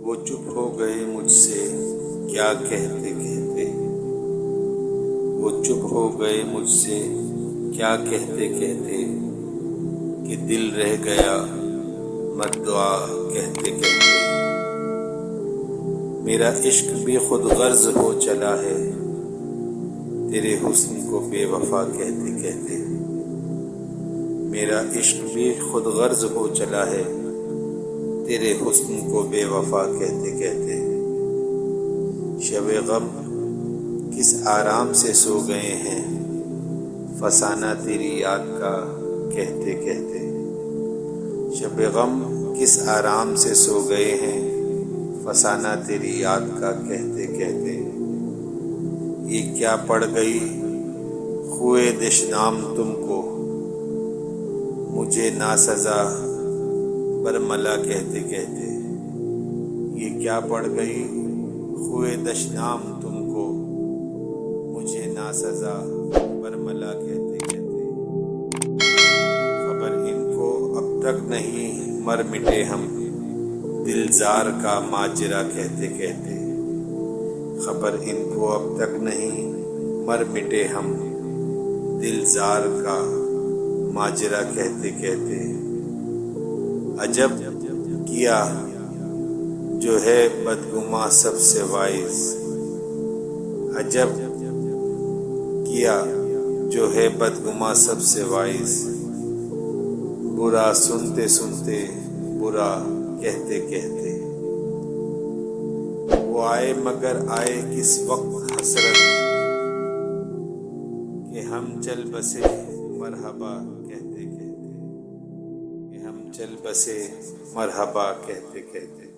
وہ چپ ہو گئے مجھ سے کیا کہتے کہتے، وہ چپ ہو گئے مجھ سے کیا کہتے کہتے، کہ دل رہ گیا مت دعا کہتے کہتے۔ میرا عشق بھی خود غرض ہو چلا ہے تیرے حسن کو بے وفا کہتے کہتے۔ میرا عشق بھی خود غرض ہو چلا ہے تیرے حسن کو بے وفا کہتے کہتے۔ شب غم کس آرام سے سو گئے ہیں فسانہ تیری یاد کا کہتے کہتے۔ شب غم کس آرام سے سو گئے ہیں فسانہ تیری یاد کا کہتے کہتے۔ یہ کیا پڑ گئی خوئے دشنام تم کو مجھے ناسزا برملا کہتے کہتے۔ یہ کیا پڑ گئی خوئے دشنام تم کو مجھے ناسزا برملا کہتے کہتے۔ خبر ان کو اب تک نہیں مر مٹے ہم دلزار کا ماجرا کہتے کہتے۔ خبر ان کو اب تک نہیں مر مٹے ہم دلزار کا ماجرا کہتے کہتے۔ عجب کیا جو ہے بدگماں سب سے وائز، عجب کیا جو ہے بدگماں سب سے وائز، برا سنتے سنتے برا کہتے کہتے۔ وہ آئے مگر آئے کس وقت حسرت کہ ہم چل بسے مرحبا کہتے کہتے، کہ ہم چل بسے مرحبا کہتے کہتے۔